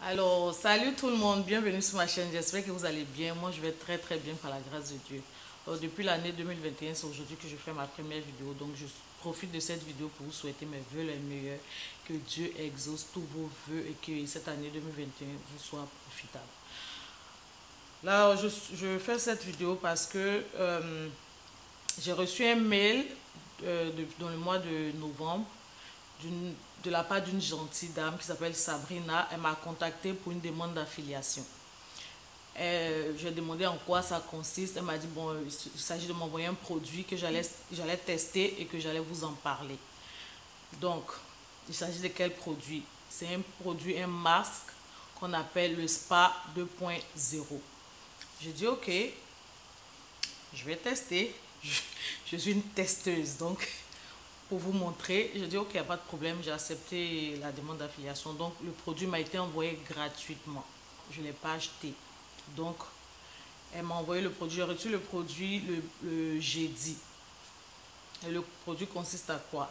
Alors, salut tout le monde, bienvenue sur ma chaîne, j'espère que vous allez bien. Moi, je vais très bien par la grâce de Dieu. Alors, depuis l'année 2021, c'est aujourd'hui que je fais ma première vidéo. Donc, je profite de cette vidéo pour vous souhaiter mes vœux les meilleurs. Que Dieu exauce tous vos vœux et que cette année 2021 vous soit profitable. Là, je fais cette vidéo parce que j'ai reçu un mail dans le mois de novembre de la part d'une gentille dame qui s'appelle Sabrina. Elle m'a contacté pour une demande d'affiliation. J'ai demandé en quoi ça consiste. Elle m'a dit bon, il s'agit de m'envoyer un produit que j'allais tester et que j'allais vous en parler. Donc, il s'agit de quel produit? C'est un produit, un masque qu'on appelle le Spa 2.0. J'ai dit ok, je vais tester. Je suis une testeuse, donc pour vous montrer, je dis ok, il n'y a pas de problème, j'ai accepté la demande d'affiliation. Donc le produit m'a été envoyé gratuitement, je ne l'ai pas acheté. Donc elle m'a envoyé le produit, j'ai reçu le produit le jeudi. Et le produit consiste à quoi?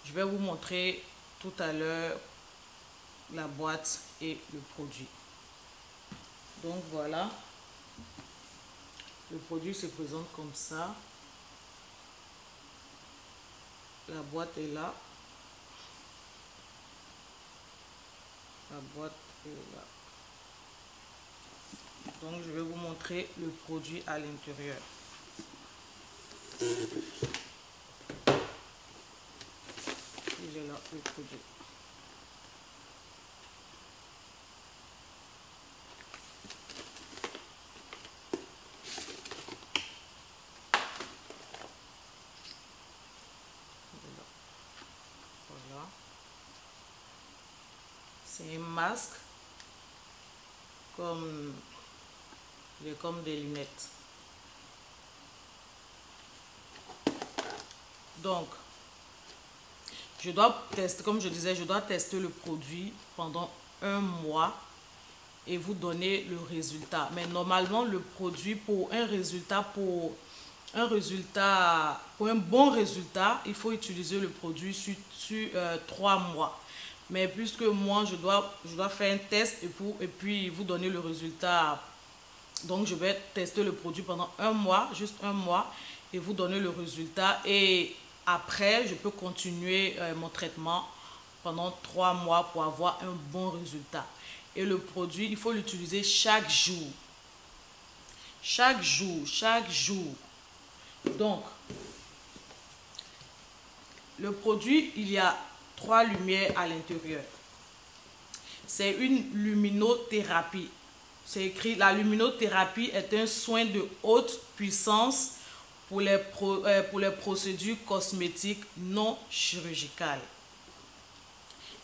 Je vais vous montrer tout à l'heure la boîte et le produit. Donc voilà, le produit se présente comme ça. La boîte est là. La boîte est là. Donc, je vais vous montrer le produit à l'intérieur. Il est là, le produit. Voilà. C'est un masque comme des lunettes. Donc, je dois tester, comme je disais, je dois tester le produit pendant un mois et vous donner le résultat. Mais normalement, le produit pour un bon résultat, il faut utiliser le produit sur 3 mois. Mais puisque moi, je dois faire un test et puis vous donner le résultat. Donc, je vais tester le produit pendant un mois, juste un mois, et vous donner le résultat. Et après, je peux continuer mon traitement pendant 3 mois pour avoir un bon résultat. Et le produit, il faut l'utiliser chaque jour. Chaque jour, chaque jour. Donc, le produit, il y a 3 lumières à l'intérieur. C'est une luminothérapie. C'est écrit, la luminothérapie est un soin de haute puissance pour les procédures cosmétiques non chirurgicales.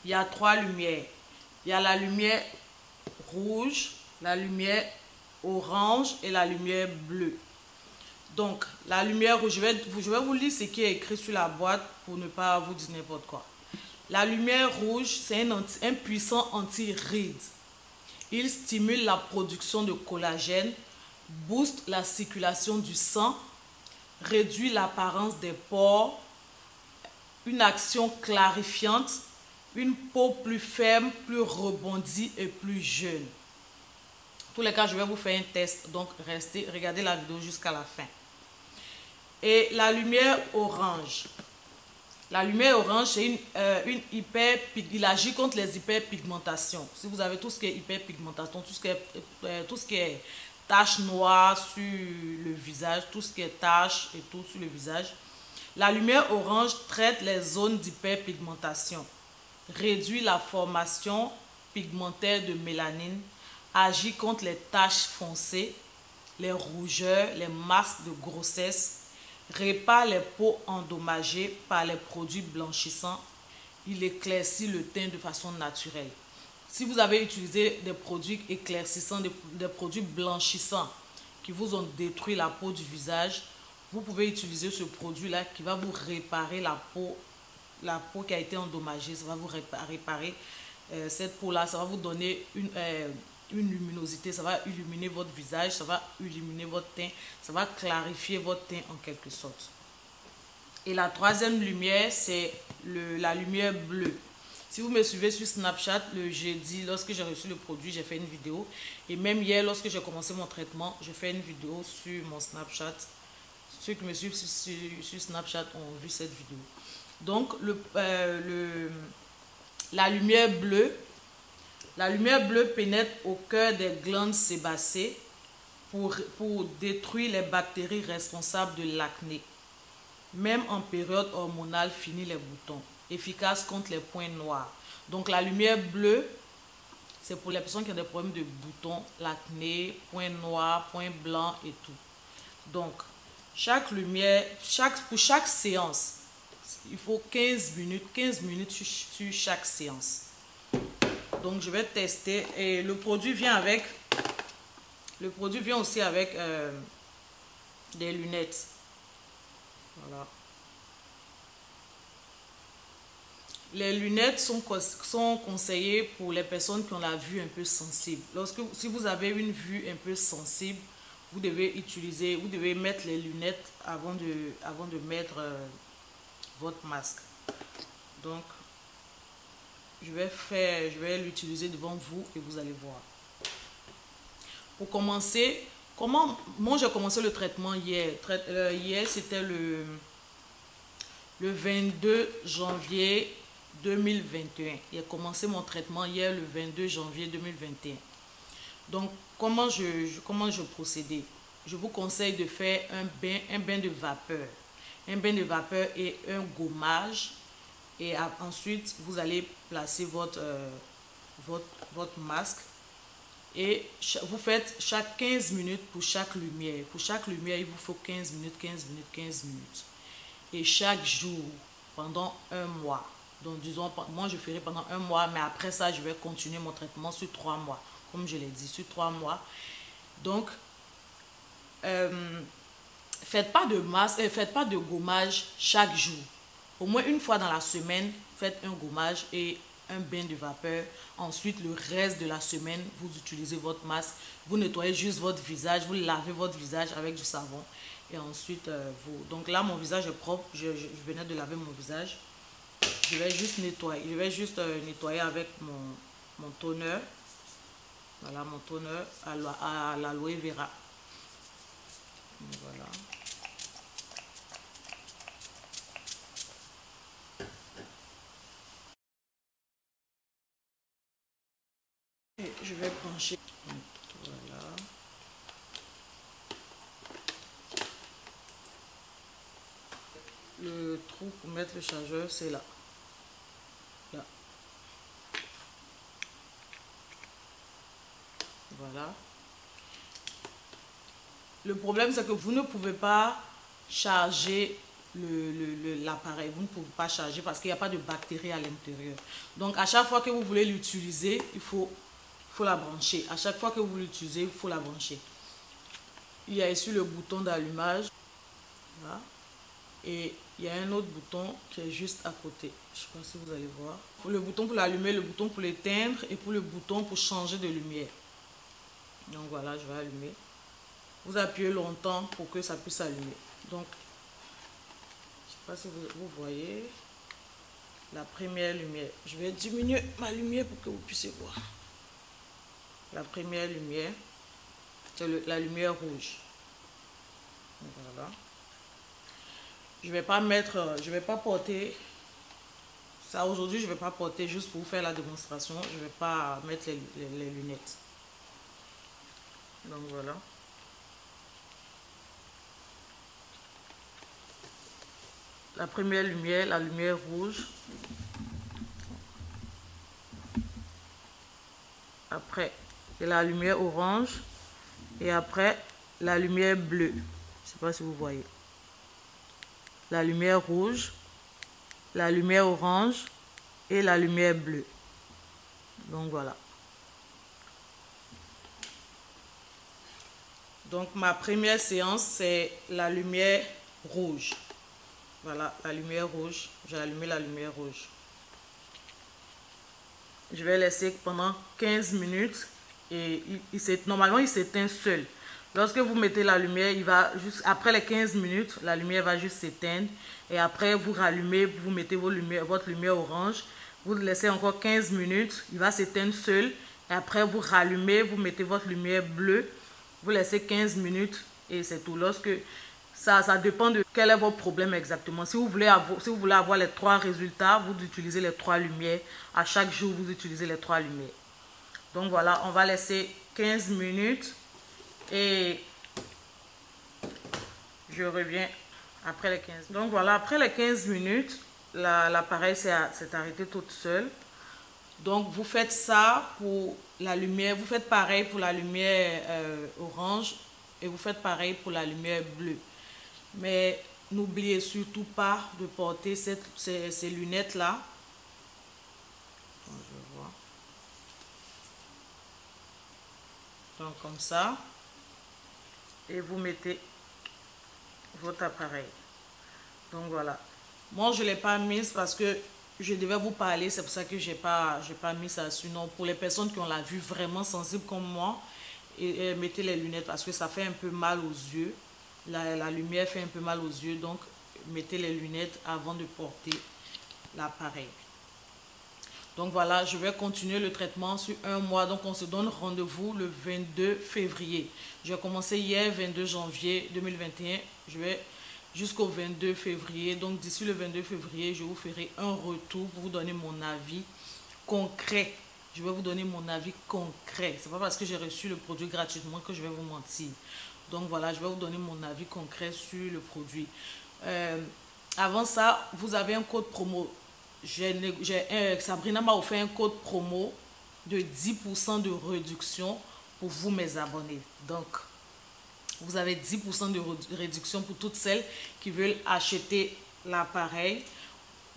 Il y a 3 lumières. Il y a la lumière rouge, la lumière orange et la lumière bleue. Donc, la lumière rouge, je vais vous lire ce qui est écrit sur la boîte pour ne pas vous dire n'importe quoi. La lumière rouge, c'est un puissant anti-rides. Il stimule la production de collagène, booste la circulation du sang, réduit l'apparence des pores, une action clarifiante, une peau plus ferme, plus rebondie et plus jeune. En tous les cas, je vais vous faire un test, donc regardez la vidéo jusqu'à la fin. Et la lumière orange. La lumière orange, c'est il agit contre les hyperpigmentations. Si vous avez tout ce qui est hyperpigmentation, tout ce qui est taches noires sur le visage, tout ce qui est taches et tout sur le visage, la lumière orange traite les zones d'hyperpigmentation, réduit la formation pigmentaire de mélanine, agit contre les taches foncées, les rougeurs, les masques de grossesse, répare les peaux endommagées par les produits blanchissants. Il éclaircit le teint de façon naturelle. Si vous avez utilisé des produits éclaircissants, des produits blanchissants qui vous ont détruit la peau du visage, vous pouvez utiliser ce produit-là qui va vous réparer la peau qui a été endommagée. Ça va vous réparer cette peau-là. Ça va vous donner une luminosité, ça va illuminer votre visage, ça va illuminer votre teint, ça va clarifier votre teint en quelque sorte. Et la troisième lumière, c'est la lumière bleue. Si vous me suivez sur Snapchat, le jeudi, lorsque j'ai reçu le produit, j'ai fait une vidéo. Et même hier, lorsque j'ai commencé mon traitement, je fais une vidéo sur mon Snapchat. Ceux qui me suivent sur Snapchat ont vu cette vidéo. Donc, la lumière bleue pénètre au cœur des glandes sébacées pour détruire les bactéries responsables de l'acné. Même en période hormonale, finit les boutons. Efficace contre les points noirs. Donc la lumière bleue, c'est pour les personnes qui ont des problèmes de boutons, l'acné, points noirs, points blancs et tout. Donc, pour chaque séance, il faut 15 minutes sur chaque séance. Donc je vais tester et le produit vient aussi avec des lunettes. Voilà. Les lunettes sont conseillées pour les personnes qui ont la vue un peu sensible. Si vous avez une vue un peu sensible, vous devez mettre les lunettes avant de mettre votre masque. Donc, je vais l'utiliser devant vous et vous allez voir. Pour commencer, moi j'ai commencé le traitement hier. Hier, c'était le 22 janvier 2021. J'ai commencé mon traitement hier le 22 janvier 2021. Donc, comment je procédais? Je vous conseille de faire un bain de vapeur. Un bain de vapeur et un gommage. Et ensuite, vous allez placer votre masque. Et vous faites chaque 15 minutes pour chaque lumière. Pour chaque lumière, il vous faut 15 minutes, 15 minutes, 15 minutes. Et chaque jour, pendant un mois. Donc, disons, moi, je ferai pendant un mois, mais après ça, je vais continuer mon traitement sur 3 mois. Comme je l'ai dit, sur 3 mois. Donc, faites pas de gommage chaque jour. Au moins une fois dans la semaine, faites un gommage et un bain de vapeur. Ensuite, le reste de la semaine, vous utilisez votre masque. Vous nettoyez juste votre visage. Vous lavez votre visage avec du savon. Et ensuite, donc là, mon visage est propre. Je venais de laver mon visage. Je vais juste nettoyer. Je vais juste nettoyer avec mon toner. Voilà, mon toner à l'aloe vera. Voilà. Et je vais pencher. Voilà. Le trou pour mettre le chargeur, c'est là. Là. Voilà. Le problème, c'est que vous ne pouvez pas charger l'appareil. Vous ne pouvez pas charger parce qu'il n'y a pas de bactéries à l'intérieur. Donc, à chaque fois que vous voulez l'utiliser, il faut la brancher. À chaque fois que vous l'utilisez, il faut la brancher. Il y a ici le bouton d'allumage. Voilà. Et il y a un autre bouton qui est juste à côté. Je ne sais pas si vous allez voir. Pour le bouton pour l'allumer, le bouton pour l'éteindre et pour le bouton pour changer de lumière. Donc voilà, je vais allumer. Vous appuyez longtemps pour que ça puisse allumer. Donc, je ne sais pas si vous voyez la première lumière. Je vais diminuer ma lumière pour que vous puissiez voir. La première lumière, c'est la lumière rouge. Voilà. Je vais pas porter ça aujourd'hui. Je vais pas porter juste pour vous faire la démonstration. Je vais pas mettre les lunettes. Donc voilà. La première lumière, la lumière rouge. Après, c'est la lumière orange. Et après, la lumière bleue. Je ne sais pas si vous voyez. La lumière rouge, la lumière orange et la lumière bleue. Donc voilà. Donc ma première séance, c'est la lumière rouge. Voilà, la lumière rouge. J'ai allumé la lumière rouge. Je vais laisser pendant 15 minutes et normalement il s'éteint seul. Lorsque vous mettez la lumière, il va juste après les 15 minutes, la lumière va juste s'éteindre et après vous rallumez, vous mettez votre lumière orange, Vous le laissez encore 15 minutes. Il va s'éteindre seul. Et après, vous rallumez, vous mettez votre lumière bleue. Vous laissez 15 minutes et c'est tout. Lorsque ça dépend de quel est votre problème exactement. Si vous voulez avoir les 3 résultats, vous utilisez les 3 lumières. À chaque jour, vous utilisez les 3 lumières. Donc voilà, on va laisser 15 minutes et je reviens après les 15. Donc voilà, après les 15 minutes, l'appareil s'est arrêté toute seule. Donc vous faites ça pour la lumière, vous faites pareil pour la lumière orange et vous faites pareil pour la lumière bleue. Mais n'oubliez surtout pas de porter ces lunettes-là. Je vois. Donc comme ça. Et vous mettez votre appareil. Donc voilà. Moi je ne l'ai pas mise parce que je devais vous parler, c'est pour ça que j'ai pas mis ça. Sinon, pour les personnes qui ont la vue vraiment sensible comme moi, mettez les lunettes parce que ça fait un peu mal aux yeux. La lumière fait un peu mal aux yeux, donc mettez les lunettes avant de porter l'appareil. Donc voilà, je vais continuer le traitement sur un mois. Donc on se donne rendez-vous le 22 février. J'ai commencé hier, 22 janvier 2021. Je vais jusqu'au 22 février. Donc d'ici le 22 février, je vous ferai un retour pour vous donner mon avis concret. Je vais vous donner mon avis concret. C'est pas parce que j'ai reçu le produit gratuitement que je vais vous mentir. Donc voilà, je vais vous donner mon avis concret sur le produit. Avant ça, vous avez un code promo. Sabrina m'a offert un code promo de 10% de réduction pour vous, mes abonnés. Donc, vous avez 10% de réduction pour toutes celles qui veulent acheter l'appareil.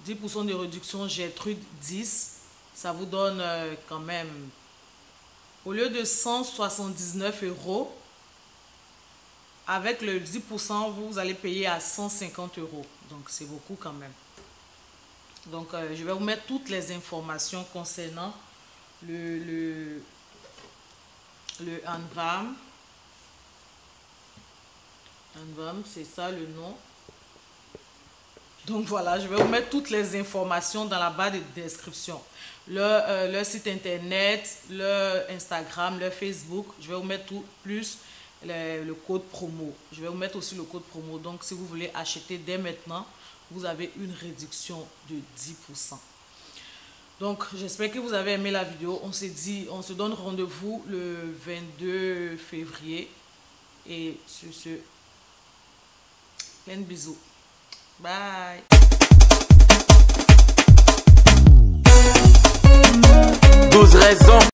10% de réduction Gertrude 10. Ça vous donne quand même, au lieu de 179 €, avec le 10%, vous allez payer à 150 €. Donc, c'est beaucoup quand même. Donc, je vais vous mettre toutes les informations concernant le Anvam. Anvam, c'est ça le nom. Donc voilà, je vais vous mettre toutes les informations dans la barre de description. Leur site internet, leur Instagram, leur Facebook. Je vais vous mettre tout, plus le code promo. Je vais vous mettre aussi le code promo. Donc si vous voulez acheter dès maintenant, vous avez une réduction de 10%. Donc j'espère que vous avez aimé la vidéo. On se donne rendez-vous le 22 février. Et sur ce, plein de bisous. Bye. 12 raisons.